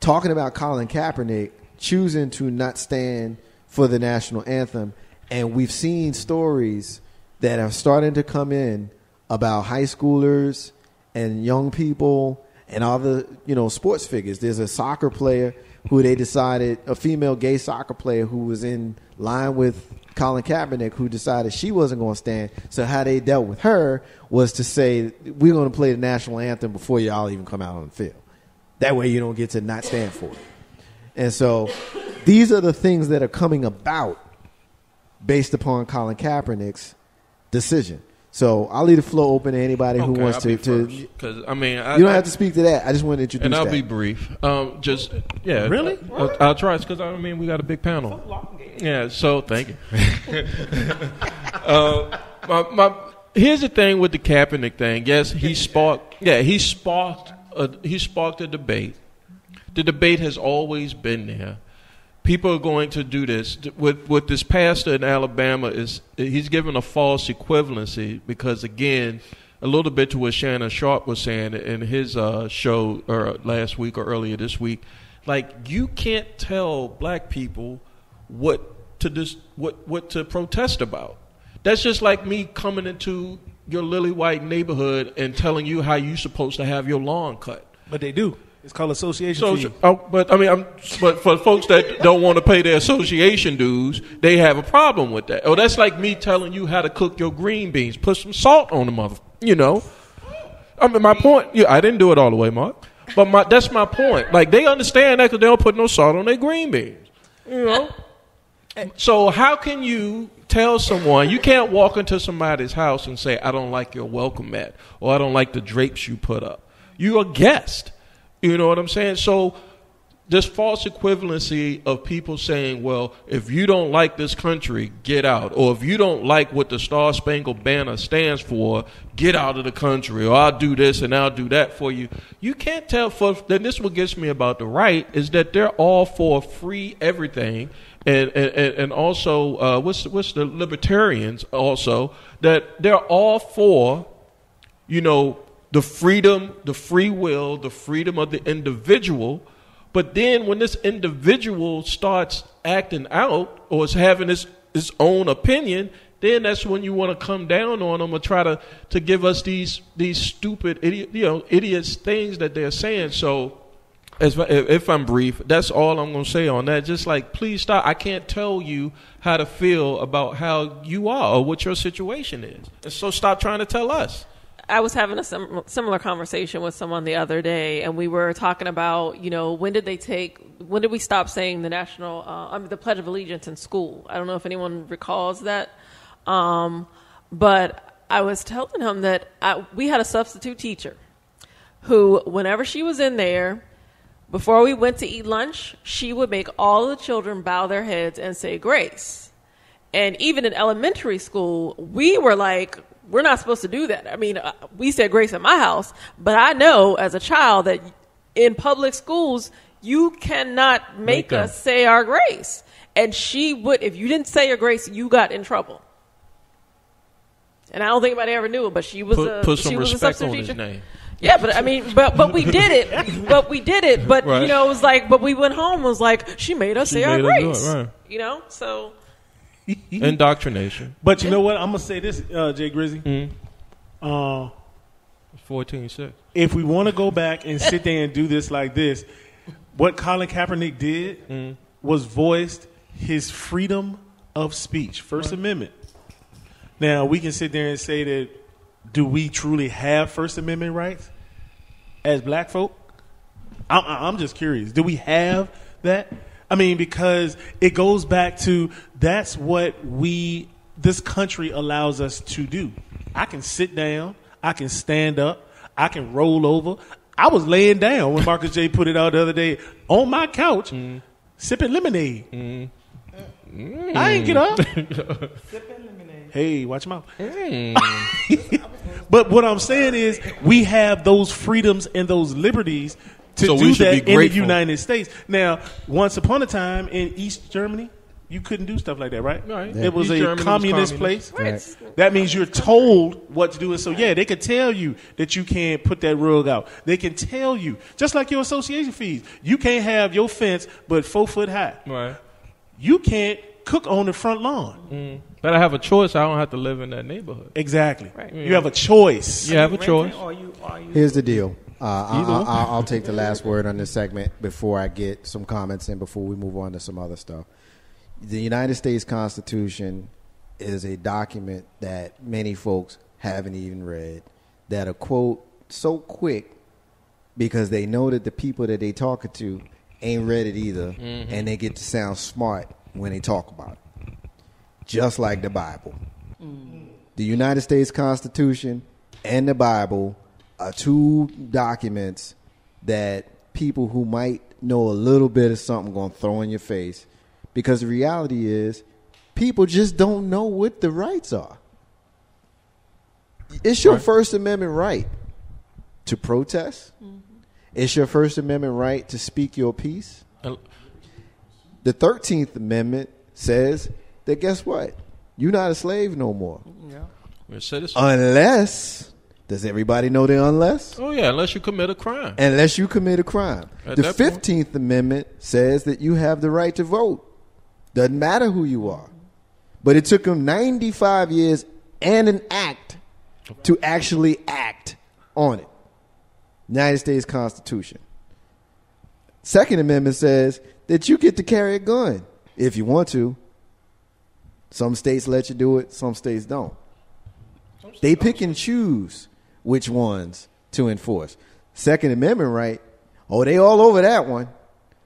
talking about Colin Kaepernick choosing to not stand for the national anthem, and we've seen stories that are starting to come in about high schoolers and young people and other, sports figures. There's a soccer player who they decided, a female gay soccer player who was in line with Colin Kaepernick, who decided she wasn't going to stand. So how they dealt with her was to say, we're going to play the national anthem before y'all even come out on the field. That way you don't get to not stand for it. And so these are the things that are coming about based upon Colin Kaepernick's decision. So I'll leave the floor open to anybody who wants to. Because I mean, you don't have to speak to that. I just want to introduce. And I'll that. be brief. Really? I'll try, because I mean we got a big panel. Yeah, so thank you. Here's the thing with the Kaepernick thing. Yes, he sparked a debate. The debate has always been there. People are going to do this. With this pastor in Alabama, he's given a false equivalency because, again, a little bit to what Shannon Sharpe was saying in his show last week or earlier this week. Like, you can't tell black people what to protest about. That's just like me coming into your lily white neighborhood and telling you how you're supposed to have your lawn cut. But they do. It's called association fee. But for folks that don't want to pay their association dues, they have a problem with that. Oh, that's like me telling you how to cook your green beans. Put some salt on them, I mean, my point. Yeah, I didn't do it all the way, Mark. But that's my point. Like, they understand that because they don't put no salt on their green beans. So how can you tell someone, you can't walk into somebody's house and say, I don't like your welcome mat, or I don't like the drapes you put up. You're a guest. You know what I'm saying? So this false equivalency of people saying, well, if you don't like this country, get out. Or if you don't like what the Star Spangled Banner stands for, get out of the country. Or I'll do this and I'll do that for you. You can't tell. Then this is what gets me about the right is that they're all for free everything. And also, what's the libertarians also, that they're all for, the freedom, the free will, the freedom of the individual. But then when this individual starts acting out or is having his own opinion, then that's when you want to come down on them or try to give us these stupid idiots things that they're saying. So if I'm brief, that's all I'm going to say on that. Just like, please stop. I can't tell you how to feel about how you are or what your situation is. And so stop trying to tell us. I was having a similar conversation with someone the other day, and we were talking about, when did we stop saying the Pledge of Allegiance in school? I don't know if anyone recalls that. But I was telling him that we had a substitute teacher who, whenever she was in there, before we went to eat lunch, she would make all the children bow their heads and say grace. And even in elementary school, we were like, we're not supposed to do that. I mean, we said grace at my house, but I know as a child that in public schools, you cannot make us say our grace. And she would, if you didn't say your grace, you got in trouble. And I don't think anybody ever knew it, but she was put some she was respect a substitute on teacher. his name. Yeah, but I mean, but we did it. But we did it. But right. it was like, but we went home. It was like she made us say our grace. Right. So. Indoctrination. But you know what? I'm gonna say this, Jay Grizzy. 14-6. If we want to go back and sit there and do this like this, what Colin Kaepernick did was voiced his freedom of speech, First Amendment. Now we can sit there and say that, do we truly have First Amendment rights as black folk? I'm just curious. Do we have that? I mean, because it goes back to that's what this country allows us to do. I can sit down. I can stand up. I can roll over. I was laying down when Marcus J. put it out the other day on my couch, sipping lemonade. I ain't get up. Sipping lemonade. Hey, watch your mouth. But what I'm saying is we have those freedoms and those liberties to do that in the United States. Now, once upon a time in East Germany, you couldn't do stuff like that, right? Right. It was East a Germany communist was place. Right. That means you're told what to do. And so, yeah, they could tell you that you can't put that rug out. They can tell you, just like your association fees, you can't have your fence but 4 foot high. Right. You can't cook on the front lawn. But I have a choice. I don't have to live in that neighborhood. Exactly. Right. You have a choice. You have a choice. Here's the deal. I'll take the last word on this segment before I get some comments in before we move on to some other stuff. The United States Constitution is a document that many folks haven't even read, that are quote so quick because they know that the people that they talking to ain't read it either, and they get to sound smart when they talk about it. Just like the Bible. The United States Constitution and the Bible are two documents that people who might know a little bit of something going to throw in your face because the reality is people just don't know what the rights are. It's your First Amendment right to protest. Mm-hmm. It's your First Amendment right to speak your piece. The 13th Amendment says that, guess what? You're not a slave no more. Yeah. We're citizens. Unless, does everybody know the unless? Oh, yeah, unless you commit a crime. Unless you commit a crime. At the that 15th point. Amendment says that you have the right to vote. Doesn't matter who you are. But it took them 95 years and an act to actually act on it. United States Constitution. Second Amendment says that you get to carry a gun if you want to. Some states let you do it, some states don't. They pick and choose which ones to enforce. Second Amendment right, oh, they all over that one.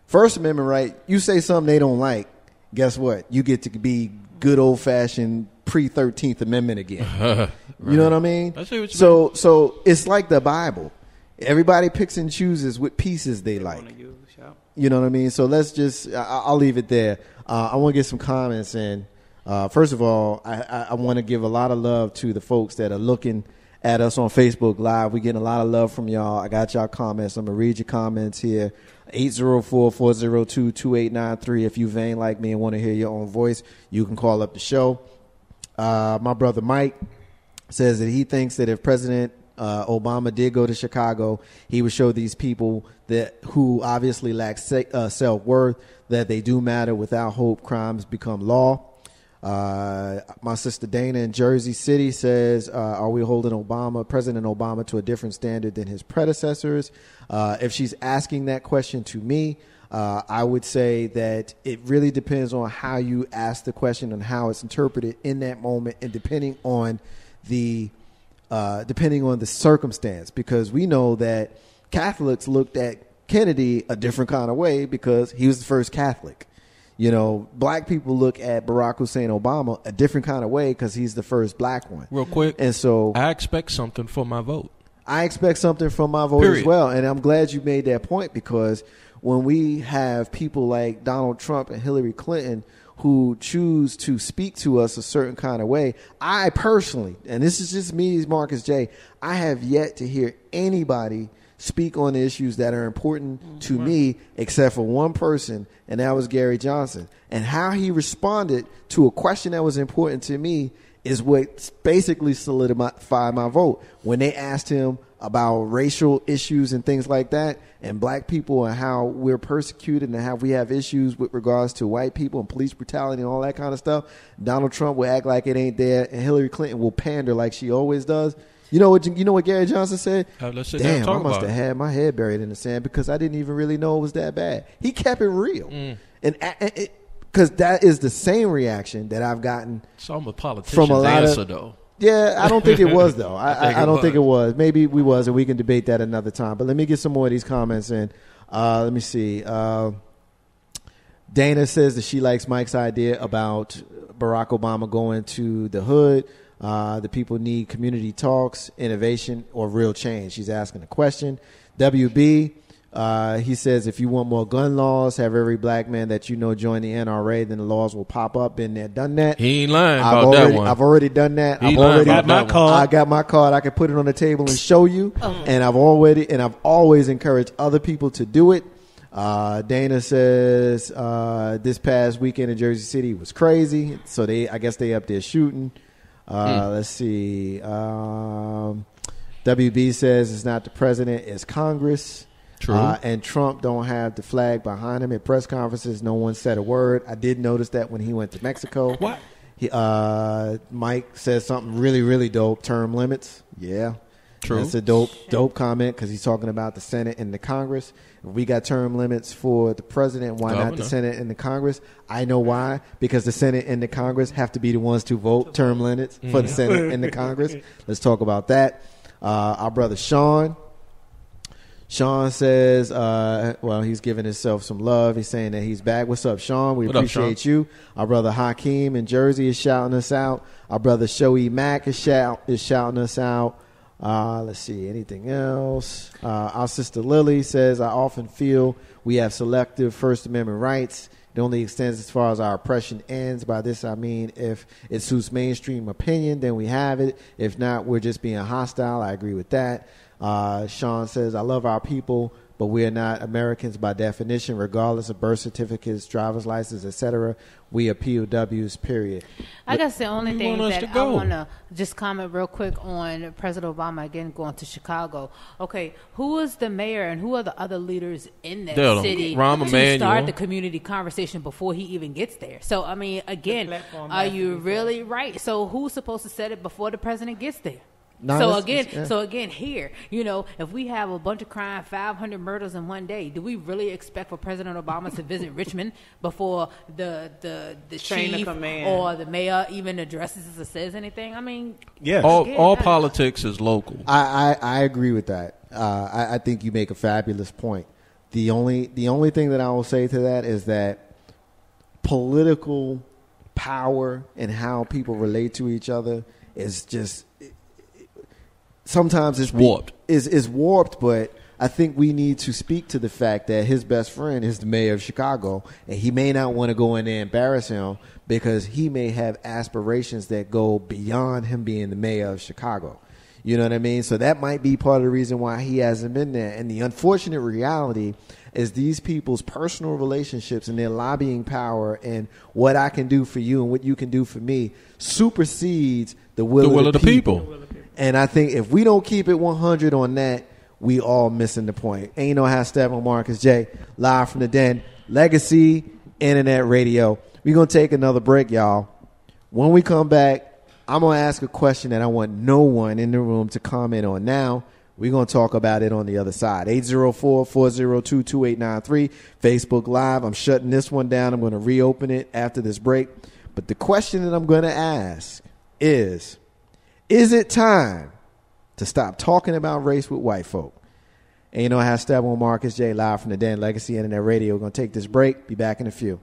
First Amendment right, you say something they don't like, guess what? You get to be good old-fashioned pre-13th Amendment again. Right. You know what I mean? I see what you mean. So it's like the Bible. Everybody picks and chooses what pieces they like. You know what I mean? So let's just, I'll leave it there. I want to get some comments in. First of all, I want to give a lot of love to the folks that are looking at us on Facebook Live. We're getting a lot of love from y'all. I got y'all comments. I'm going to read your comments here. 804-402-2893. If you vain like me and want to hear your own voice, you can call up the show. My brother Mike says that he thinks that if President Obama did go to Chicago, he would show these people that who obviously lack self-worth that they do matter. Without hope, crimes become law. My sister Dana in Jersey City says, are we holding President Obama to a different standard than his predecessors? If she's asking that question to me, I would say that it really depends on how you ask the question and how it's interpreted in that moment, and depending on the circumstance, because we know that Catholics looked at Kennedy a different kind of way because he was the first Catholic. You know, black people look at Barack Hussein Obama a different kind of way because he's the first black one. Real quick. And so I expect something for my vote. I expect something from my vote as well. And I'm glad you made that point, because when we have people like Donald Trump and Hillary Clinton who choose to speak to us a certain kind of way, I personally, and this is just me, Marcus J., I have yet to hear anybody speak on the issues that are important to me except for one person, and that was Gary Johnson. And how he responded to a question that was important to me is what basically solidified my vote. When they asked him about racial issues and things like that, and black people and how we're persecuted and how we have issues with regards to white people and police brutality and all that kind of stuff, Donald Trump will act like it ain't there, and Hillary Clinton will pander like she always does. You know what Gary Johnson said? Damn, I must have had my head buried in the sand because I didn't even really know it was that bad. He kept it real. And because that is the same reaction that I've gotten from a politician's answer, though. Yeah, I don't think it was, though. I don't think it was. Maybe we was, and we can debate that another time. But let me get some more of these comments in. Let me see. Dana says that she likes Mike's idea about Barack Obama going to the hood. The people need community talks, innovation, or real change. She's asking a question. WB, he says, if you want more gun laws, have every black man that you know join the NRA, then the laws will pop up. Been there, done that. He ain't lying about that one. I've already done that. I've already got my card. I got my card. I can put it on the table and show you. And I've always encouraged other people to do it. Dana says this past weekend in Jersey City was crazy. So I guess they up there shooting. Let's see. WB says it's not the president, it's Congress. True. And Trump don't have the flag behind him at press conferences. No one said a word. I did notice that when he went to Mexico. What? Mike says something really, really dope. Term limits. Yeah. True. That's a dope comment because he's talking about the Senate and the Congress. If we got term limits for the president, why not the Senate and the Congress? I know why. Because the Senate and the Congress have to be the ones to vote term limits for the Senate and the Congress. Let's talk about that. Our brother Sean says, he's giving himself some love. He's saying that he's back. What's up, Sean? We appreciate you. Our brother Hakeem in Jersey is shouting us out. Our brother Shoei Mack is shouting us out. Let's see, anything else? Our sister Lily says, I often feel we have selective First Amendment rights It only extends as far as our oppression ends. By this I mean if it suits mainstream opinion, then we have it. If not, we're just being hostile. I agree with that. Sean says, I love our people, but we are not Americans by definition, regardless of birth certificates, driver's license, etc. We are POWs, period. I guess the only thing want us that to I go? want to just comment real quick on President Obama, again, going to Chicago. Okay, who is the mayor and who are the other leaders in that They're city Rahm to Emanuel. start the community conversation before he even gets there? So, I mean, again, platform are has to you be really right? So who's supposed to set it before the president gets there? No, so that's- again, yeah. so again, here, if we have a bunch of crime, 500 murders in one day, do we really expect for President Obama to visit Richmond before the Chain of chief command. or the mayor even addresses or says anything? I mean, Yes. All politics is local. I agree with that. I think you make a fabulous point. The only thing that I will say to that is that political power and how people relate to each other is just sometimes it's warped. Is warped, but I think we need to speak to the fact that his best friend is the mayor of Chicago, and he may not want to go in there and embarrass him because he may have aspirations that go beyond him being the mayor of Chicago. You know what I mean? So that might be part of the reason why he hasn't been there. And the unfortunate reality is these people's personal relationships and their lobbying power and what I can do for you and what you can do for me supersedes the will of the people. And I think if we don't keep it 100 on that, we all missing the point. Ain't no how Steppin, Marcus J, live from the den, Legacy Internet Radio. We're going to take another break, y'all. When we come back, I'm going to ask a question that I want no one in the room to comment on now. We're going to talk about it on the other side. 804-402-2893, Facebook Live. I'm shutting this one down. I'm going to reopen it after this break. But the question that I'm going to ask is it time to stop talking about race with white folk? And you know how Steppin, Marcus J, live from the Den, Legacy Internet Radio. We're going to take this break. Be back in a few.